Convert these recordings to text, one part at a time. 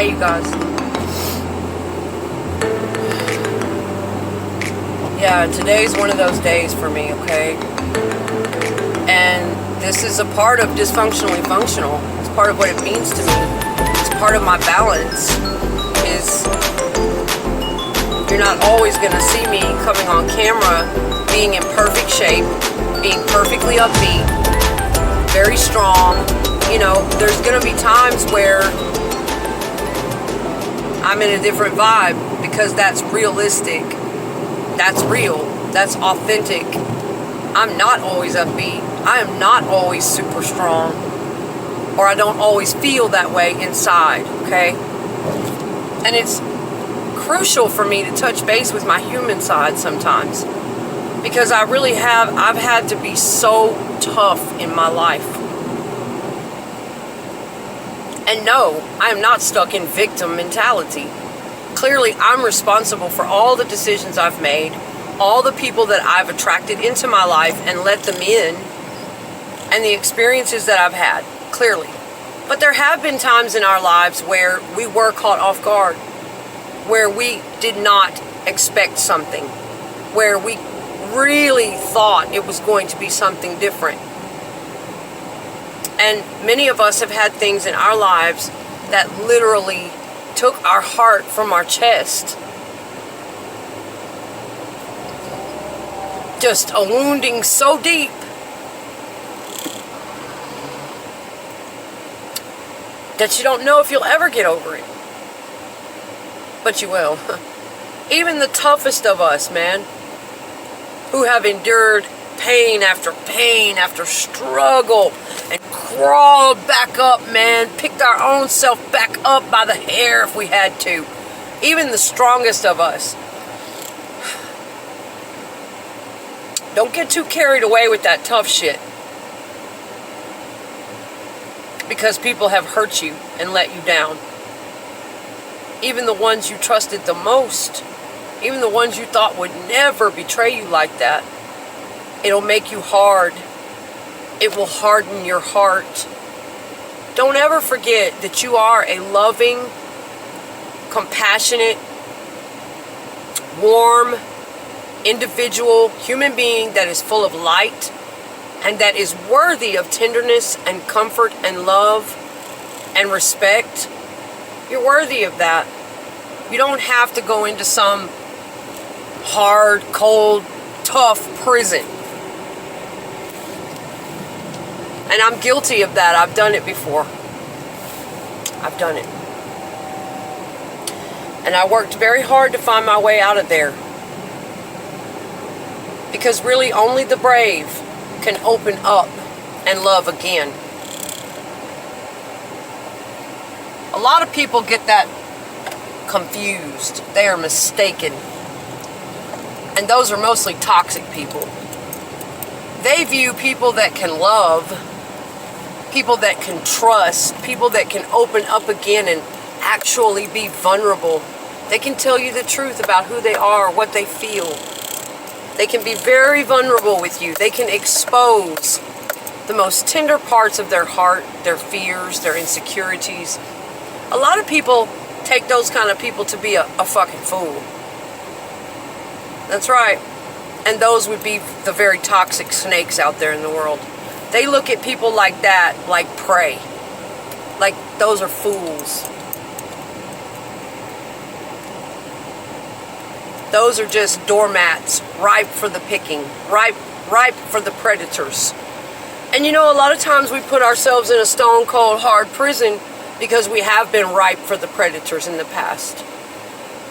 Hey, you guys. Yeah, today's one of those days for me, okay? And this is a part of dysfunctionally functional. It's part of what it means to me. It's part of my balance. Is you're not always going to see me coming on camera being in perfect shape, being perfectly upbeat, very strong. You know, there's going to be times where I'm in a different vibe because that's realistic. That's real. That's authentic. I'm not always upbeat. I am not always super strong. Or I don't always feel that way inside, okay? And it's crucial for me to touch base with my human side sometimes. Because I've had to be so tough in my life. And no, I am not stuck in victim mentality. Clearly, I'm responsible for all the decisions I've made, all the people that I've attracted into my life and let them in, and the experiences that I've had, clearly. But there have been times in our lives where we were caught off guard, where we did not expect something, where we really thought it was going to be something different. And many of us have had things in our lives that literally took our heart from our chest. Just a wounding so deep that you don't know if you'll ever get over it. But you will. Even the toughest of us, man, who have endured pain after struggle and crawled back up, man, picked our own self back up by the hair if we had to. Even the strongest of us. Don't get too carried away with that tough shit. Because people have hurt you and let you down. Even the ones you trusted the most. Even the ones you thought would never betray you like that. It'll make you hard. It will harden your heart. Don't ever forget that you are a loving, compassionate, warm, individual human being that is full of light and that is worthy of tenderness and comfort and love and respect. You're worthy of that. You don't have to go into some hard, cold, tough prison. And I'm guilty of that. I've done it before. I've done it. And I worked very hard to find my way out of there. Because really only the brave can open up and love again. A lot of people get that confused. They are mistaken. And those are mostly toxic people. They view people that can love, people that can trust, people that can open up again and actually be vulnerable. They can tell you the truth about who they are, what they feel. They can be very vulnerable with you. They can expose the most tender parts of their heart, their fears, their insecurities. A lot of people take those kind of people to be a fucking fool. That's right. And those would be the very toxic snakes out there in the world. They look at people like that like prey. Like those are fools. Those are just doormats, ripe for the picking, ripe for the predators. And you know, a lot of times we put ourselves in a stone cold hard prison because we have been ripe for the predators in the past.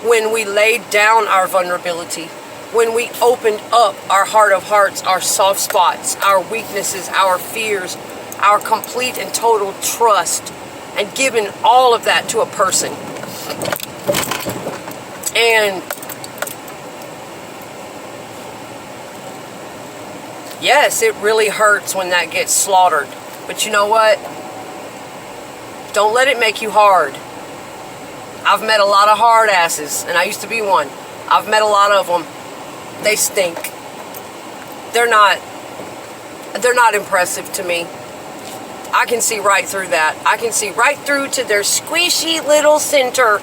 When we laid down our vulnerability, when we opened up our heart of hearts, our soft spots, our weaknesses, our fears, our complete and total trust, and given all of that to a person. And yes, it really hurts when that gets slaughtered. But you know what? Don't let it make you hard. I've met a lot of hard asses, and I used to be one. I've met a lot of them. They stink. They're not impressive to me. I can see right through that. I can see right through to their squishy little center.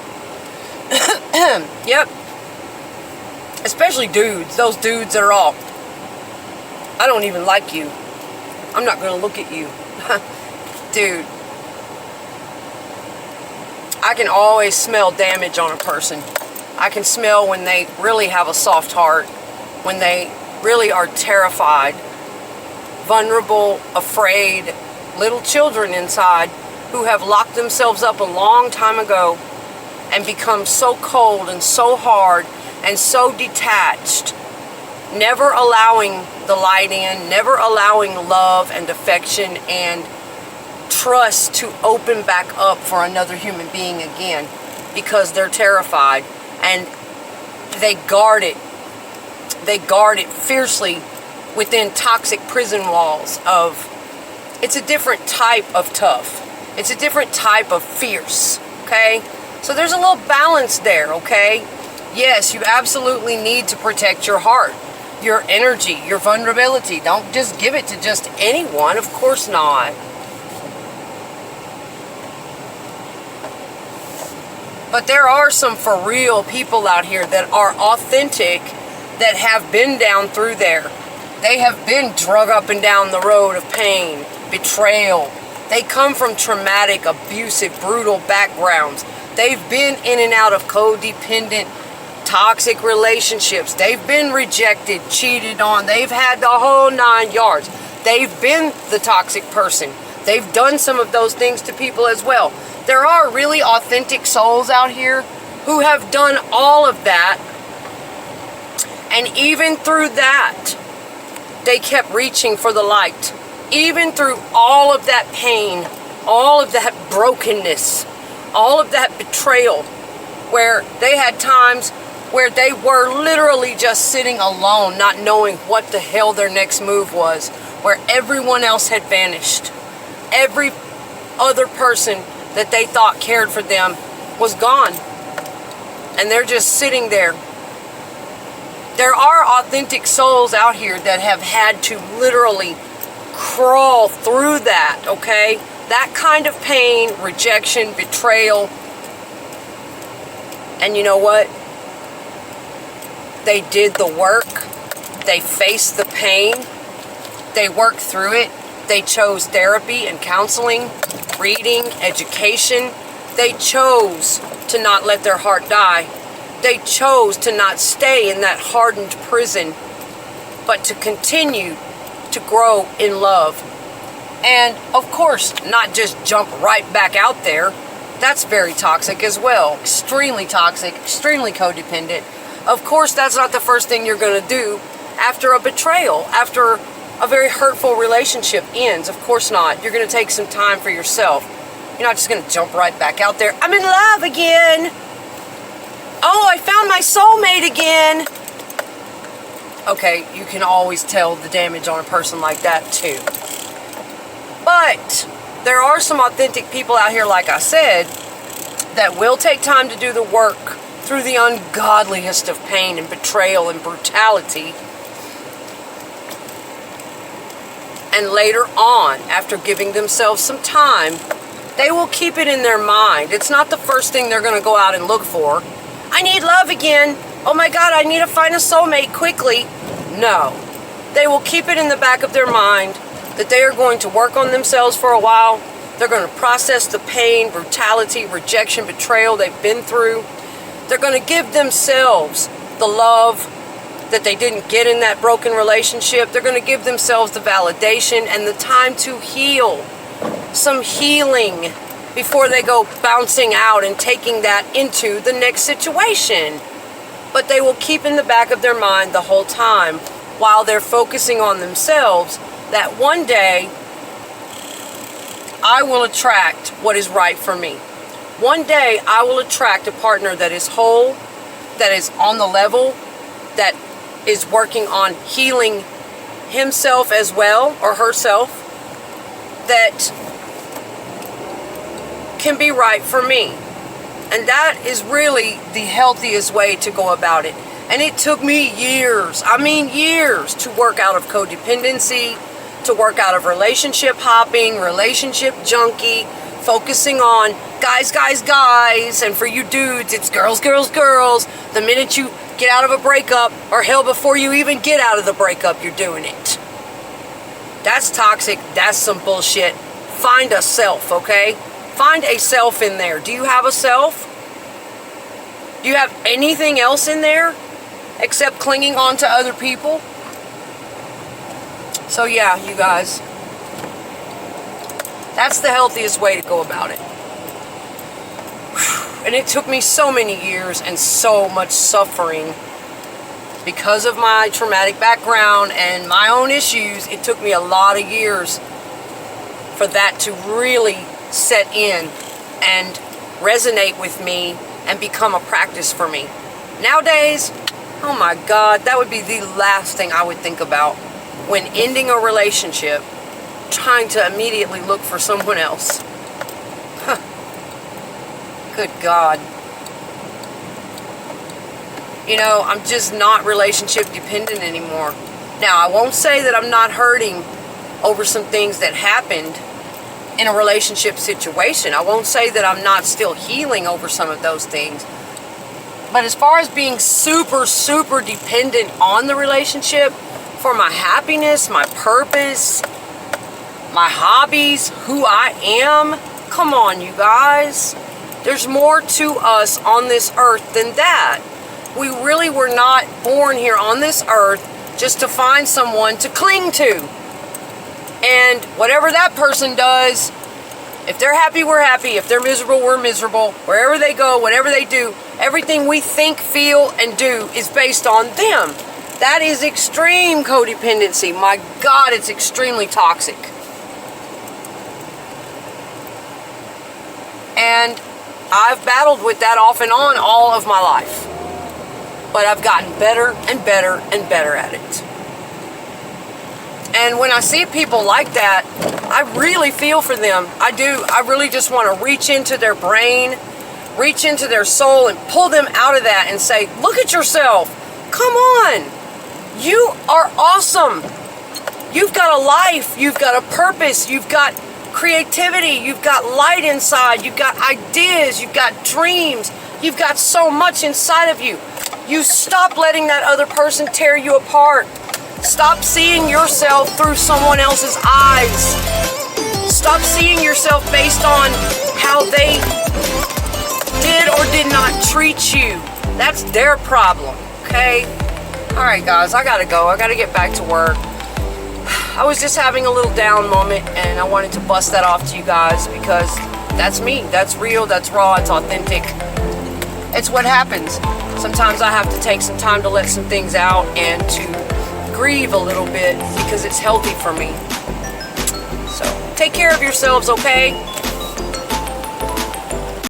Yep. Especially dudes. Those dudes that are all, I don't even like you. I'm not going to look at you. Dude. I can always smell damage on a person. I can smell when they really have a soft heart. When they really are terrified, vulnerable, afraid, little children inside who have locked themselves up a long time ago and become so cold and so hard and so detached, never allowing the light in, never allowing love and affection and trust to open back up for another human being again, because they're terrified and they guard it. They guard it fiercely within toxic prison walls of, it's a different type of tough. It's a different type of fierce, okay? So there's a little balance there, okay? Yes, you absolutely need to protect your heart, your energy, your vulnerability. Don't just give it to just anyone. Of course not. But there are some for real people out here that are authentic, that have been down through there. They have been drug up and down the road of pain, betrayal. They come from traumatic, abusive, brutal backgrounds. They've been in and out of codependent, toxic relationships. They've been rejected, cheated on. They've had the whole 9 yards. They've been the toxic person. They've done some of those things to people as well. There are really authentic souls out here who have done all of that. And even through that, they kept reaching for the light. Even through all of that pain, all of that brokenness, all of that betrayal, where they had times where they were literally just sitting alone, not knowing what the hell their next move was, where everyone else had vanished. Every other person that they thought cared for them was gone. And they're just sitting there. There are authentic souls out here that have had to literally crawl through that, okay? That kind of pain, rejection, betrayal. And you know what? They did the work. They faced the pain. They worked through it. They chose therapy and counseling, reading, education. They chose to not let their heart die. They chose to not stay in that hardened prison, but to continue to grow in love. And of course, not just jump right back out there. That's very toxic as well. Extremely toxic, extremely codependent. Of course, that's not the first thing you're going to do after a betrayal, after a very hurtful relationship ends. Of course not. You're going to take some time for yourself. You're not just going to jump right back out there. I'm in love again. Oh, I found my soulmate again. Okay, you can always tell the damage on a person like that too. But there are some authentic people out here, like I said, that will take time to do the work through the ungodliest of pain and betrayal and brutality. And later on, after giving themselves some time, they will keep it in their mind. It's not the first thing they're going to go out and look for. I need love again. Oh my God, I need to find a soulmate quickly. No. They will keep it in the back of their mind that they are going to work on themselves for a while. They're going to process the pain, brutality, rejection, betrayal they've been through. They're going to give themselves the love that they didn't get in that broken relationship. They're going to give themselves the validation and the time to heal. Some healing before they go bouncing out and taking that into the next situation. But they will keep in the back of their mind the whole time, while they're focusing on themselves, that one day I will attract what is right for me. One day I will attract a partner that is whole, that is on the level, that is working on healing himself as well, or herself, that can be right for me. And that is really the healthiest way to go about it. And it took me years, I mean years, to work out of codependency, to work out of relationship hopping, relationship junkie, focusing on guys, guys, guys, and for you dudes, it's girls, girls, girls. The minute you get out of a breakup, or hell, before you even get out of the breakup, you're doing it. That's toxic. That's some bullshit. Find a self, okay? Find a self in there. Do you have a self? Do you have anything else in there except clinging on to other people? So yeah, you guys, that's the healthiest way to go about it. And it took me so many years and so much suffering because of my traumatic background and my own issues. It took me a lot of years for that to really set in and resonate with me and become a practice for me. Nowadays, oh my God, that would be the last thing I would think about when ending a relationship, trying to immediately look for someone else. Huh. Good God. You know, I'm just not relationship dependent anymore. Now, I won't say that I'm not hurting over some things that happened in a relationship situation. I won't say that I'm not still healing over some of those things. But as far as being super, super dependent on the relationship for my happiness, my purpose, my hobbies, who I am, come on, you guys. There's more to us on this earth than that. We really were not born here on this earth just to find someone to cling to. And whatever that person does, if they're happy, we're happy. If they're miserable, we're miserable. Wherever they go, whatever they do, everything we think, feel, and do is based on them. That is extreme codependency. My God, it's extremely toxic. And I've battled with that off and on all of my life. But I've gotten better and better and better at it. And when I see people like that, I really feel for them. I do. I really just want to reach into their brain, reach into their soul, and pull them out of that and say, look at yourself. Come on. You are awesome. You've got a life. You've got a purpose. You've got creativity. You've got light inside. You've got ideas. You've got dreams. You've got so much inside of you. You stop letting that other person tear you apart. Stop seeing yourself through someone else's eyes. Stop seeing yourself based on how they did or did not treat you. That's their problem, okay? All right, guys, I gotta go. I gotta get back to work. I was just having a little down moment, and I wanted to bust that off to you guys because that's me. That's real. That's raw. It's authentic. It's what happens. Sometimes I have to take some time to let some things out and to grieve a little bit because it's healthy for me. So take care of yourselves, okay?